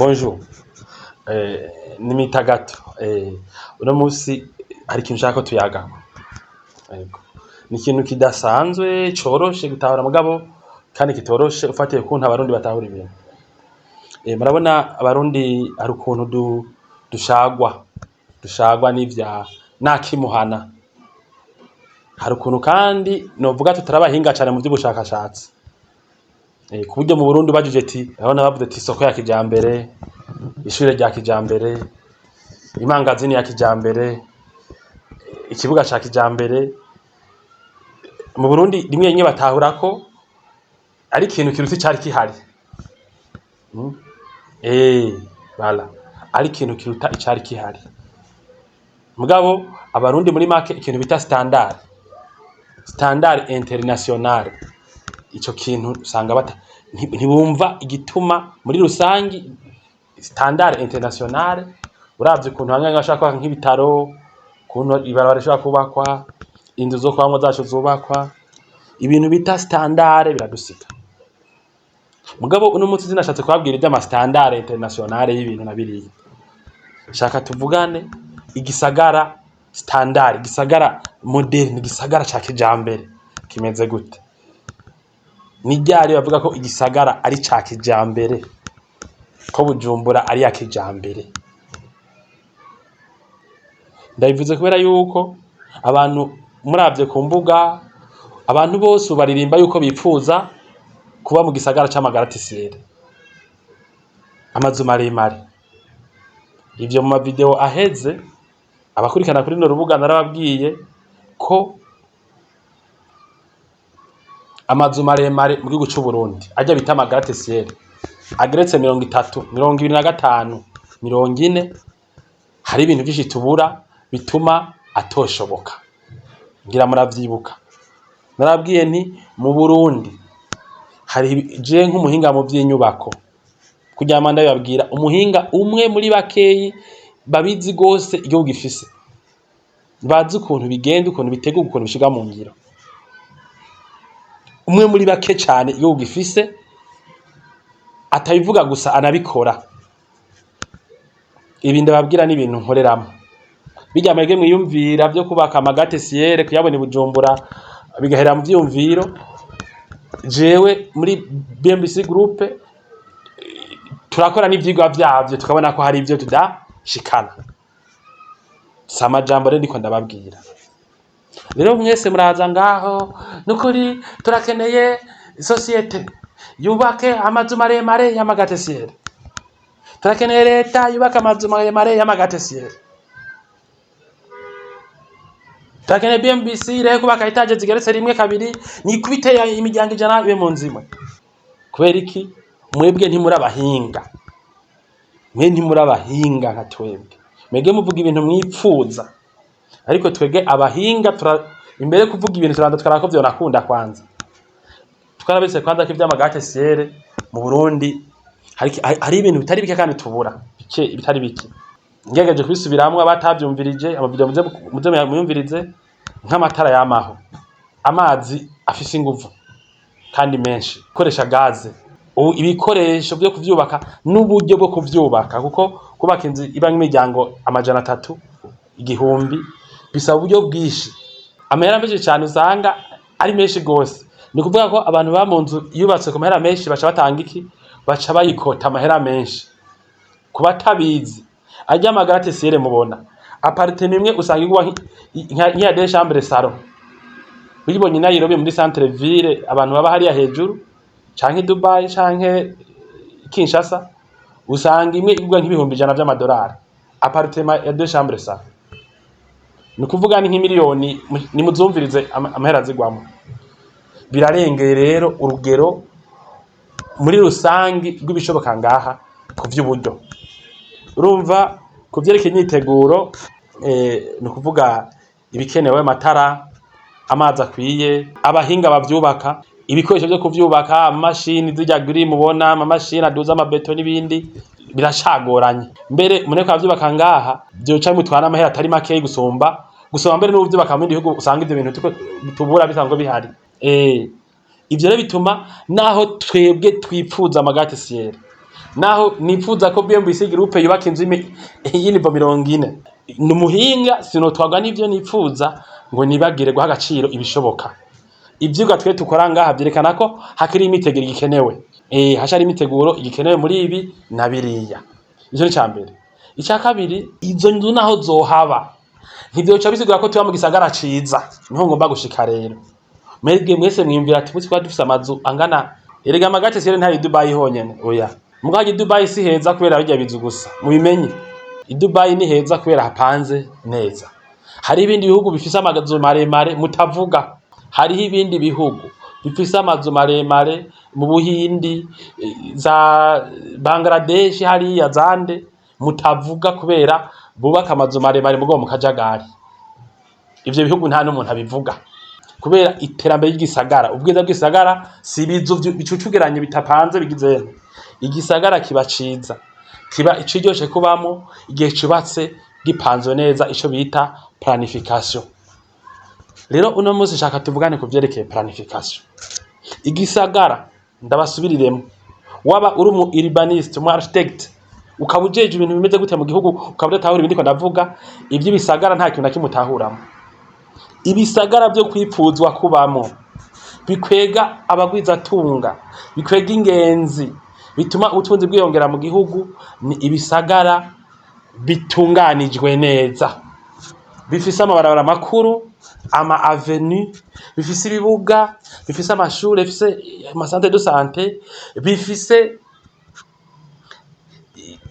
Bonjour. Nimita gato. Uno musi hari ikintu nshaka ko tuyagako. Ni ikintu kidasanzwe coroshe gutahura mugabo kandi kitoroshe ufatiye kuntu abarundi batahura ibintu. Murabona abarundi hari ukuntu dushagwa n'ivya nakimuhana. Hari ukuntu kandi novuga tutarabahinga cane mu vy'ubushakashatsi. Ku buryo mu Burundi bajije ati abana bavuze ati isoko ya kijambere, ishure rya kijambere, imangazini ya kijambere, ikibuga ca kijambere. Mu Burundi rimwe rimwe batahura ko ari ikintu kiruta icari kihari. Voilà. Ari ikintu kiruta icari kihari. Mugabo abarundi muri make ikintu bita standard international. Ico kintu usanga ntibumva igituma muri rusangi standard international uravye ukuntu hamwe ngashaka nk'ibitaro kuntu ibarabara rishobora kubakwa inzu zo kwamwo zacu zubakwa ibintu bita standard biradusika. Mugabo uno munsi zinashatse kubabwira ivy'ama standard international y'ibintu na biriya. Shaka tuvugane igisagara standard, igisagara moderne, igisagara ca kijambere kimeze gute? Ni ryari bavuga ko igisagara ari ca kijambere, ko Bujumbura ari ya kijambere? Ndabivuze kubera yuko abantu muravye ku mbuga abantu bose baririmba yuko bipfuza kuba mu gisagara c'amagaratisiere, amazu maremare. Ivyo mu mavideo aheze abakurikirana kuri no rubuga narababwiye ko amazu maremare mu gihugu c'u Burundi ajya bita amagaratisiere ageretse 30, 25, 40 hari ibintu byinshi tubura bituma atoshoboka. Ngira muravyibuka narabwiye nti mu Burundi hari je nk'umuhinga mu vy'inyubako kugira manda yababwira umuhinga umwe muri bakeyi babizi gose igihugu gifise, bazi ukuntu bigenda, ukuntu biteguka, ukuntu bishiga mu ngiro. Umwe muri bake cyane igihugu gifise atabivuga gusa anabikora. Ibi ndababwira ni ibintu nkoreramo. Bijya mwege mwiyumvira byo kubaka amagaratisiere kuyabona Bujumbura bigahera mu vyumviro. Jewe muri BMBC group turakora n'ivyigwa vyavyo tukabona ko hari ivyo tudashikana. Sama jambo rero ndiko ndababwira. Rero mwese muraza ngaho nukuri turakeneye societe yubake amazu maremare y'amagaratisiere. Turakeneye leta yubaka amazu maremare y'amagaratisiere. Turakeneye BMBC rero kubaka etaje zigeretse rimwe kabiri nikubite imiryango 100 ibe mu nzimwe. Kubera iki? Mwebwe ntimuri abahinga. Mwe ntimuri abahinga nka twebwe. Mwege muvuga ibintu mwipfuza. Ariko twege abahinga imbere kuvuga ibintu turanda twarako vyo nakunda kwanza. Twarabese kwanza ko ivy'amagaratisiere mu Burundi hari ibintu bitari bike kandi tubura. Bitari bike. Ngegeje kubisubiramwe abatavyumvirije amavideo muze muyumvirize nk'amatara yamaho. Amazi afise inguvu kandi menshi. Koresha gaze. Ibikoresho byo kuvyubaka n'uburyo bwo kuvyubaka kuko kubaka inzu iba nk'imiryango 300 igihumbi bisaba uburyo bwishi. Amahera menshi cyane usanga ari menshi gose. Ni kuvuga ko abantu ba mu nzu yubatse ku mahera menshi baca batanga iki? Baca bayikota amahera menshi. Kuba tabizi ajya amagaratisiere mubona appartement imwe usanga igwa nk'iya deux chambres salon. Bibonye Nairobi muri centre ville abantu baba hariya hejuru canke Dubai canke Kinshasa usanga imwe igwa nk'ibihumbi 100 by'amadolari appartement ya deux chambres salon. Ni kuvuga ni nk'imiliyoni nimuzumvirize amahera zigwamo. Birarengeye rero urugero muri rusangi rw'ibishoboka ngaha ku vy'uburyo. Urumva kuvyerekeye imyiteguro ni kuvuga ibikenewe amatara, amazi akwiye, abahinga bavyubaka, ibikoresho byo kuvyubaka, amashini zijya guri mubona, amashini aduza amabeto n'ibindi birashagoranye. Mbere muneko avyubaka ngaha byoca mutwana amahera atari make gusomba mbere n'uvyubaka mu bihugu usanga ivyo bintu tubura bisanzwe bihari. Ivyo rero bituma naho twebwe twipfuza amagaratisiere naho nifuza ko BMBC group yubaka inzu y'inivo 40 numuhinga sinotwaga n'ivyo nifuza ngo nibagire guha agaciro ibishoboka. Ivyuga twe tukora ngaha byerekana ko hakiri imiteguro igikenewe, hashari imiteguro igikenewe muri ibi na biriya. Icyo ni cyambere. Icya kabiri, izo nzu naho zohaba ntibyoca bisigura ko tuba mu gisagara ciza, niho ngomba gushika rero. Mwese mwimvira ati mutsi kwa dufise amazu angana erega amagate sire ntari Dubai honyene, oya mugaje Dubai si heza kubera bijya bizu gusa, mubimenye i Dubai ni heza kubera hapanze neza. Hari ibindi bihugu bifise amazu maremare mutavuga, hariho ibindi bihugu bifise amazu maremare mu Buhindi, za Bangladesh, hariya zande mutavuga kubera bubaka amazu maremare mugo mu kajagari. Ivyo bihugu nta n'umuntu abivuga kubera iterambere ry'igisagara. Ubwiza bw'isagara si bizu bicucugeranye bitapanze bigize. Igisagara kiba ciza, kiba icyoshe kubamo igihe cubatse gipanzwe neza, ico bita planification. Rero uno munsi shaka tuvugane ku vyerekeye planification. Igisagara ndabasubiriremo, waba uri mu urbanist, mu architect, ukabujeje ibintu bimeze gute mu gihugu, ukabudatahura ibindi ko ndavuga ivy'ibisagara nta kintu nakimutahuramo. Ibisagara byo kwipfuzwa kubamo bikwega abagwiza tunga, bikwega ingenzi, bituma ubutunzi bwiyongera mu gihugu. Ni ibisagara bitunganijwe neza, bifise amabarabara makuru, ama avenue, bifise ibibuga, bifise amashure, bifise ama centre de santé, bifise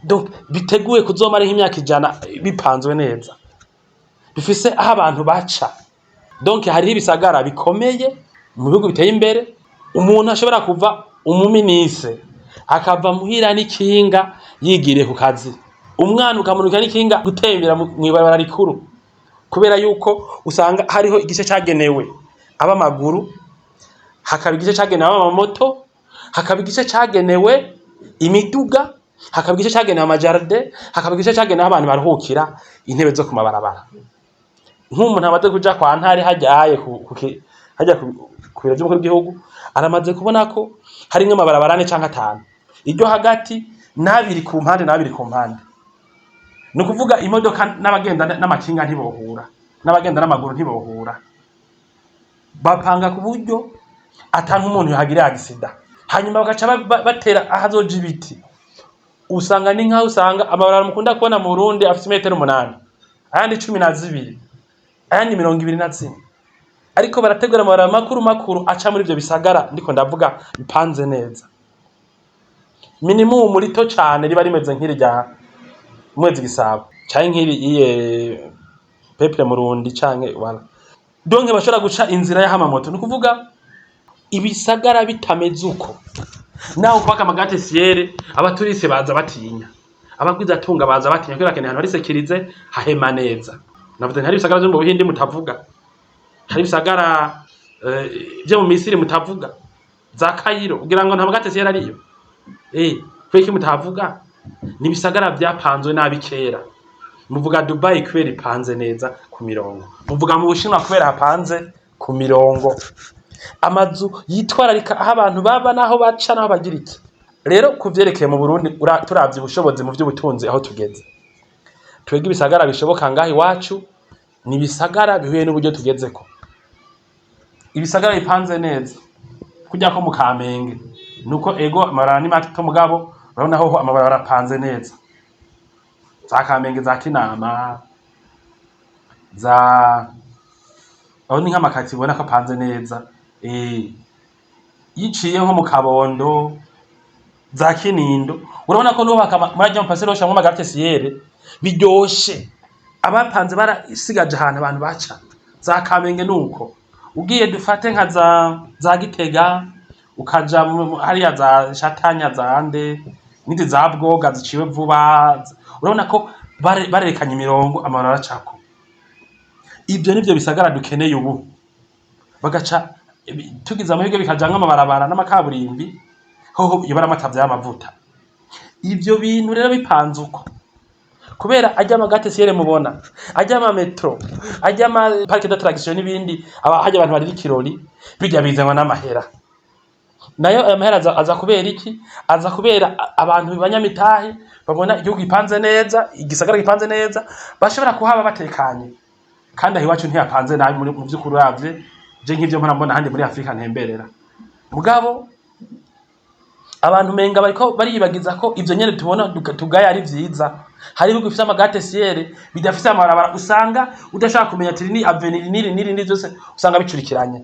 donc biteguye kuzomara nk'imyaka 100 bipanzwe neza, bifise aho abantu baca. Donc hari ibisagara bikomeye mu bihugu biteye imbere, umuntu ashobora kuva umuminise akava muhira n'ikinga yigire ku kazi, umwana ukamunuka n'ikinga gutembera mu ibarabara rikuru, kubera yuko usanga hariho igice cagenewe abamaguru, hakaba igice cagenewe amamoto, hakaba igice cagenewe imiduga, hakaba igice cagenewe amajardin, hakaba igice cagenewe abantu baruhukira, intebe zo kumabarabara. Nk'umuntu amaze kuja kwa ntari hajyaye hajya ku biro by'umukuru w'igihugu, aramaze kubona ko hari nk'amabarabara 4 canke 5, iryo hagati nabiri ku mpande nabiri ku mpande. No kuvuga imodoka n'abagenda n'amakinga ntibohura, n'abagenda n'amaguru ntibohura, bapanga ku buryo atanga umuntu yahagira accident, hanyuma bagaca batera ahazoje ibiti. Usanga ni nka usanga amabarabara mukunda kubona mu Burundi afite metero 8, ayandi 12, ayandi 21, ariko barategura amabarabara makuru aca muri ivyo bisagara ndiko ndavuga bipanze neza. Minimum rito cyane riba rimeze nk'irya Mwezi Gisabo cyane nk'iri iye Peple Murundi canke wala. Donc bashobora guca inzira y'amamoto, no kuvuga ibisagara bitameze uko. Naho kwaka amagate siere abaturise baza batinya, abagwiza tunga baza batinya kubera keneye ahantu hari sekirize hahema neza. Navuze hari ibisagara byo mu Buhindi mutavuga, hari ibisagara byo mu Misiri mutavuga, za Cairo kugira ngo ntamagate siere ariyo. Kweki mutavuga ni bisagara byapanzwe nabi kera. Muvuga Dubai kubera ipanze neza ku mirongo, muvuga mu Bushinwa kubera hapanze ku mirongo, amazu yitwararika aho abantu baba naho baca naho bagira iki. Rero kuvyerekeye mu Burundi turavye ubushobozi mu by'ubutunzi aho tugeze, twege ibisagara bishoboka ngaho iwacu ni bisagara bihuye n'uburyo tugezeko. Ibisagara bipanze neza kujya ko mu Kamenge, nuko ego amarara ni mato mugabo urabona ho amabarabara apanze neza. Za Kamenge, za Kinama, za aho ni nk'amakati ubona ko apanze neza. Yiciye nko mu Kabondo, za Kinindo, urabona ko nuho murajya mu pasero shamwe amagate siere biryoshe, abapanze barasigaje ahantu abantu baca. Za Kamenge nuko ugiye dufate nka za Gitega, ukaja hariya za Shatanya, za ande nindi za Bwoga ziciwe vuba, urabona ko barerekanye imirongo amarara cako. Ibyo nivyo bisagara dukeneye ubu, bagaca tugiza amahirwe bikajanga amabarabara n'amakaburimbi hoho yobara amatavya y'amavuta. Ivyo bintu rero bipanze uko kubera ajya amagate siere mubona, ajya ama metro, ajya ama parc d'attraction n'ibindi hajya abantu bari ikirori bijya bizanwa n'amahera. nayo aya mahera aza kubera iki? Aza kubera abantu banyamitahe babona igihugu gipanze neza, igisagara gipanze neza, bashobora kuhaba batekanye. Kandi aho iwacu ntiyapanze nabi mu by'ukuri uravye, je nk'ivyo mbona handi muri Afrika ntemberera. Mugabo abantu menga bariko bariyibagiza ko ivyo nyene tubona tugaya ari vyiza. Hari ibihugu bifite amagate siere bidafite amabarabara, usanga udashaka kumenya ati ni avenir niri byose usanga bicurikiranye.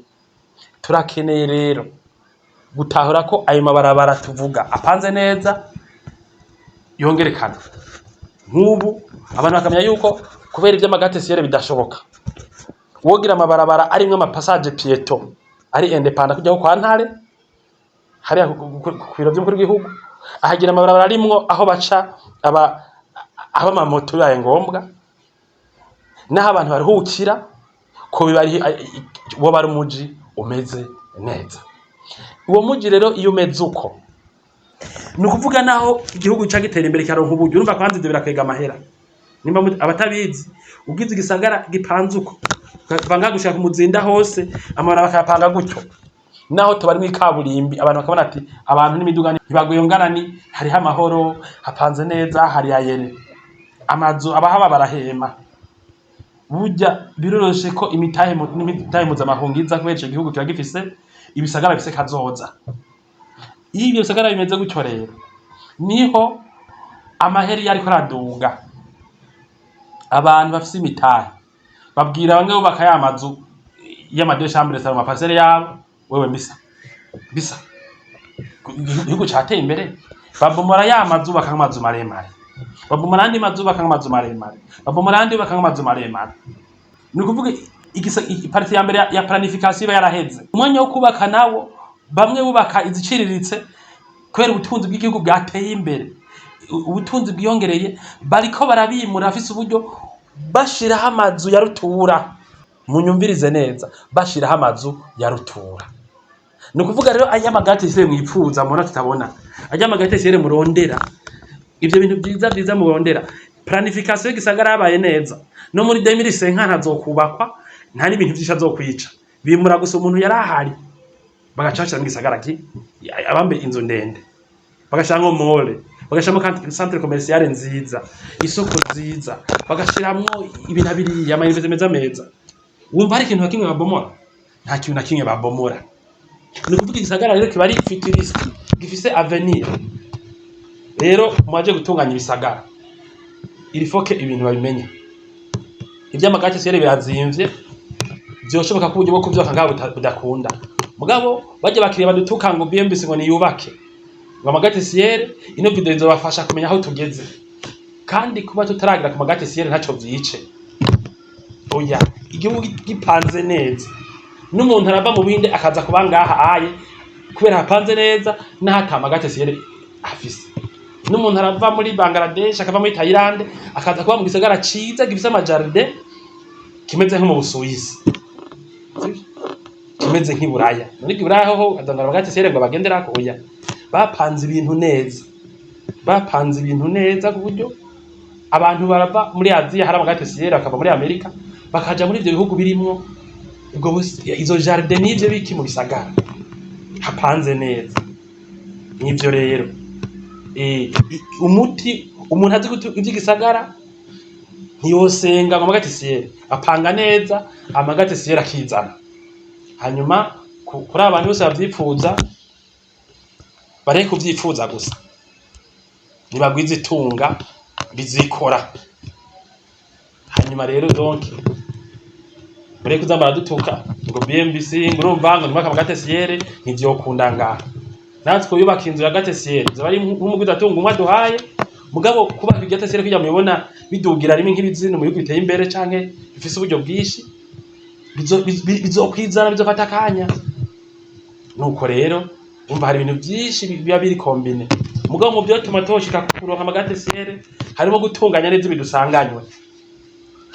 Turakeneye rero gutahura ko ayo mabarabara tuvuga apanze neza yongerekana. Nk'ubu abantu bakamenya yuko kubera ivyo amagate siere bidashoboka, wogira amabarabara arimwe amapassage pieto ari independant kujya kwa Ntare hari kwiro by'umukuru w'igihugu, ahagira amabarabara arimwo aho baca aba mamoto yaye ngombwa naho abantu baruhukira ko bibari bo bari umuji umeze neza. Uwo muji rero iyo umeze uko nukuvuga naho igihugu cyagitera imbere cyaronka uburyo, urumva kwanze ivyo birakwega amahera. Nimba abatabizi ugize igisagara gipanze uko banga gushaka umuzinda hose amara bakapanga gutyo, naho tubari mu kaburimbi abantu bakabona ati abantu n'imiduga ntibaguyongana, ni hari amahoro hapanze neza, hari ayere amazu abahaba barahema. Burya biroroshe ko imitahe mpuzamahungiza kubera ico gihugu kiba gifise ibisagara bifise kazoza. Iyo ibyo bisagara bimeze gutyo rero niho amaheri yariko araduga. Abantu bafise imitahe babwira bamwe bubaka ya mazu y'amadeux chambres mu mapasere yabo, wewe bisa igihugu cateye imbere, babomora ya mazu bakamazu maremare, babomora andi mazu bakamazu maremare, babomora andi bakamazu maremare. Ni kuvuga parti ya mbere ya planification yaraheze. Umwanya wo kubaka nawo bamwe bubaka iziciriritse kubera ubutunzi bw'igihugu bwateye imbere, ubutunzi bwiyongereye, bariko barabimura afise uburyo bashiraho amazu ya rutura. Munyumvirize neza, bashiraho amazu ya rutura. Ni kuvuga rero aya magate sire mwipfuza mubona tutabona, aya magate sire murondera, ivyo bintu byiza murondera. Planification y'igisagara yabaye neza, no muri 2005 hazokubakwa nta n'ibintu byinshi azokwica, bimura gusa umuntu yarahari bagacacira mu gisagara abambe inzu ndende, bagashanga mole, bagashamo centre commercial nziza, isoko nziza, bagashiramwo ibintu abiri y'amayinvestment meza. Wumva ari ikintu nakimwe babomora? Nta kintu nakimwe babomora. Ni kuvuga igisagara rero kiba ari futuriste, gifise avenir. Rero mwaje gutunganya ibisagara, il faut que ibintu babimenye. Ivy'amagate sire birazimvye, byoshoboka ko uburyo bwo kuvyaka ngabo budakunda. Mugabo baje bakiriye badutuka ngo BMBC ngo niyubake ngo amagate siere, ino video nzobafasha kumenya aho tugeze. Kandi kuba tutaragira ku magate siere ntaco vyice. Oya, igihugu gipanze neza, n'umuntu arava mu bindi akaza kubangaha aye kubera hapanze neza n'ahata amagate siere afise. N'umuntu arava muri Bangladesh akava muri Thailand akaza kuba mu gisagara ciza gifise amajardin kimeze nko mu Busuwisi, kimeze nk'iburaya. Muri Buraya ho adangara bagate sere ngo bagendera ko oya, bapanze ibintu neza ku buryo abantu barava muri Aziya hari amagate sere bakava muri Amerika bakaja muri ivyo bihugu birimwo ubwo izo jardin n'ivyo biki mu bisagara hapanze neza. N'ivyo rero umuti umuntu azi gutu ivy'igisagara ntiyosenga ngo amagate sere, apanga neza amagate sere akizana. Hanyuma kuri abantu bose bavyipfuza bareke kuvyipfuza gusa, nibagwiza itunga bizikora. Hanyuma rero donc bareke kuzambara dutuka ngo BMBC ngurumva ngo nimaka amagate sere ntivyokunda ngaha. Natwe yubaka inzu ya gate sere zabari nk'umugwiza atunga umwe duhaye, mugabo kuba igate sere kujya mubibona bidugira rimwe nk'ibizino mu bihugu biteye imbere canke bifise uburyo bwishi bizokwizana bizofata akanya. Nuko rero umva hari ibintu byinshi biba biri kombine, mugabo mu byo tomatoshika kuronka amagate sere harimo gutunganya neza ibidusanganywe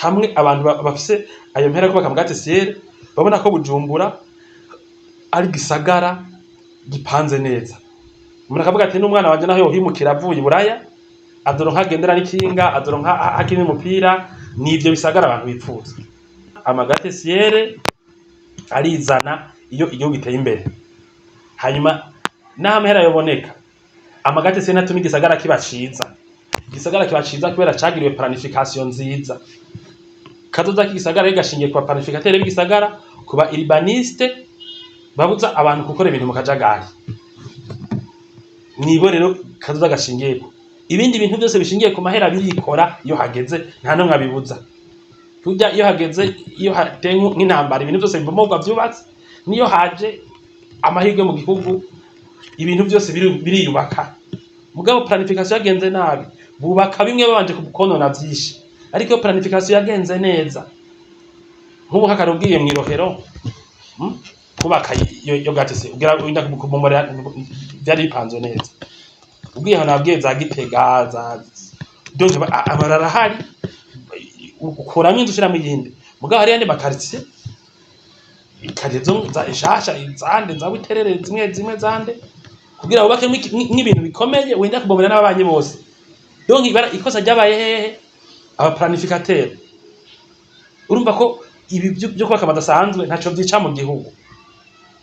hamwe. Abantu bafise ayo mpera kubaka amagate sere babona ko Bujumbura ari gisagara gipanze neza. Umuntu akavuga ati n'umwana wanje naho yohimukira avuye Buraya adoronka agendera n'ikinga, adoronka akina umupira, n'ivyo bisagara abantu bipfuza. Amagate sere arizana iyo igihugu giteye imbere. Hanyuma naho amahera yoboneka amagate se natuma igisagara kiba ciza. Igisagara kiba ciza kubera cagiriwe planification nziza. Kazoza k'igisagara gashingiye kwa planificateur b'igisagara, kuba urbaniste babuza abantu gukora ibintu mu kajagari. Nibo rero kazoza gashingiye. Ibindi bintu byose bishingiye ku mahera birikora iyo hageze nta no mwabibuza. Kujya iyo hageze iyo hatengu nk'intambara ibintu byose bibomogwa byubatse, niyo haje amahirwe mu gihugu ibintu byose biriyubaka. Mugabo planification yagenze nabi bubaka bimwe babanje kukonona byinshi, ariko planification yagenze neza nk'ubu hakarubwiye mwirohero kubaka yo gatese ugira winda kumumora byari bipanzwe neza. Ubwiye hano nabwiye za Gitega za donc amarara hari ukuramo inzu shiramo yindi. Mugabo hari yandi makartie ikarezo za ishasha izande za buterere zimwe zande kugira ubake nk'ibintu bikomeye wenda kubomera n'abanye bose. Donc ibara ikosa ryabaye hehe aba planificateur. Urumva ko ibi byo kubaka badasanzwe ntaco byica mu gihugu.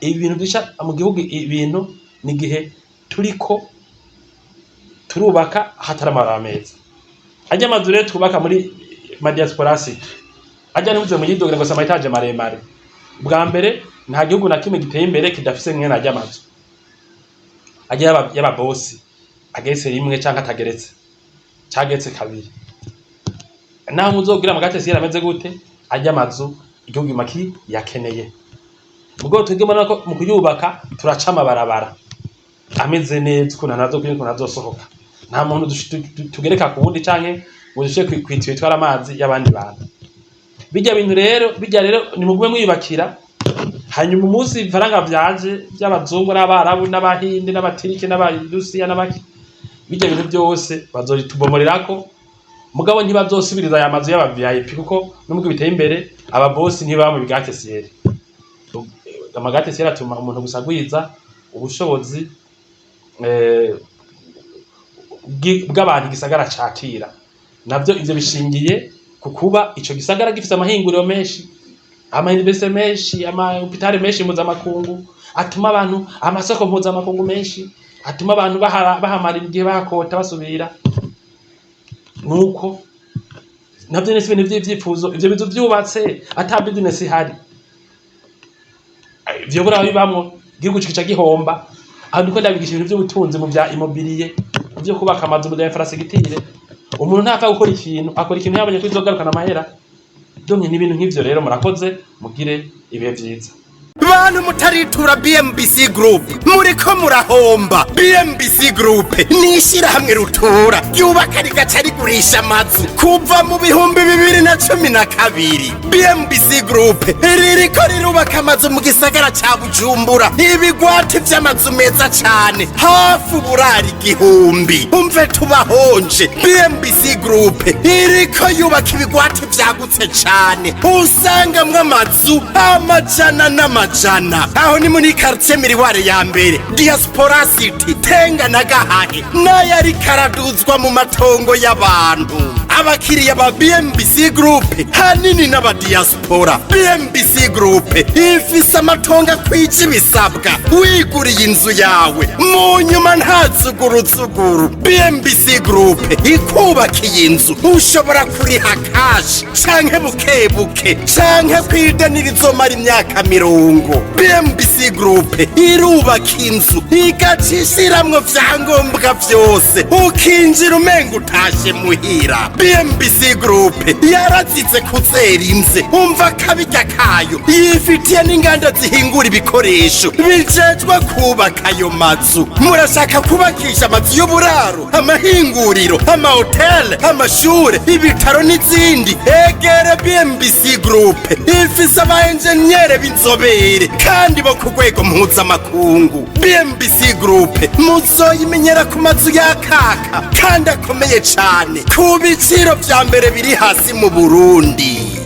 Ibi bintu byica mu gihugu ibintu ni gihe turiko turubaka hataramara meza. Ajya amazure twubaka muri diaspora city. Ajya nimuze mu yidogera ngo sama etaje maremare. Bwa mbere nta gihugu na kimwe giteye imbere kidafise nkene ajya amazu. Ajya yaba boss agese rimwe canka atageretse. Cagetse kabiri. Naho muzogira amagate siyera ameze gute ajya amazu igihugu maki yakeneye. Mugo tugema nako mu kuyubaka turaca amabarabara ameze neza kuna nazo kwinko nazosohoka. Nta muntu tugereka ku wundi canke ngo dushe kwitwe twara amazi y'abandi bantu. Bijya rero ni mugube mwiyubakira hanyuma umunsi ifaranga vyaje by'abazungu n'abarabu n'abahinde n'abatirike n'abarusiya n'abaki bijya bintu byose bazoritubomorirako. Mugabo ntibazosubiriza aya mazu y'aba VIP kuko nubwo biteye imbere aba boss ntibaba mu bigate siyeri. Amagate siyeri atuma umuntu gusagwiza ubushobozi bw'abantu gisagara cakira. Navyo ivyo bishingiye kukuba ico gisagara gifite amahinguriro menshi, ama-université menshi, ama-hôpital menshi mpuzamakungu, atuma abantu amasoko mpuzamakungu menshi, atuma abantu bahamara igihe bakota basubira. Nuko navyo nese ibintu vy'ivyifuzo ivyo bizu vyubatse ata business ihari. Ivyo bura bibamwo gihugu kica gihomba. Abantu ko ndabigisha ibintu vy'ubutunzi mu bya immobilier, byo kubaka amazu mu bya infrastructure. Umuntu ntapfa gukora ikintu akora ikintu yabonye ko izogarukana amahera. Donye n'ibintu nk'ivyo rero murakoze mugire ibihe vyiza. Bantu mutaritura BMBC Group muriko murahomba. BMBC Group nishira hamwe rutura yubaka rigaca rigurisha amazu kuva mu bihumbi 2012. BMBC Group ririko rirubaka amazu mu gisagara ca Bujumbura, ibigwati vy'amazu meza cane hafi uburari igihumbi. Umve tubahonje. BMBC Group iriko yubaka ibigwati vyagutse cane usangamwe amazu amajana n'amajana. Aho ni muri quartier Miriware ya mbere, Diaspora City, Tenga na Gahahe, n'ayari karaduzwa mu matongo y'abantu. Abakiriya ba BMBC Group hanini n'aba diaspora. BMBC Group ifise amatongo kwije ibisabwa wiguriye inzu yawe mu nyuma ntazuguruzuguru. BMBC Group ikubakiye inzu ushobora kuriha cash canke bukebuke canke kwidanira izomara imyaka 50. BMBC Group irubaka inzu igacishiramwo vyangombwa vyose ukinjira umenga utashe muhira. BMBC Group yarazize kuzera inze umva kabijya kayo yifitiye n'inganda zihingura ibikoresho bijejwe kubaka ayo mazu. Murashaka kubakisha amazu y'uburaro, amahinguriro, amahotel, amashure, ibitaro n'izindi? Egere BMBC Group ifise aba-engineer b'inzobere kandi bo ku rwego mpuzamakungu. BMBC Group muzoyimenyera ku mazu yakaka kandi akomeye cane ku biciro vya mbere biri hasi mu Burundi.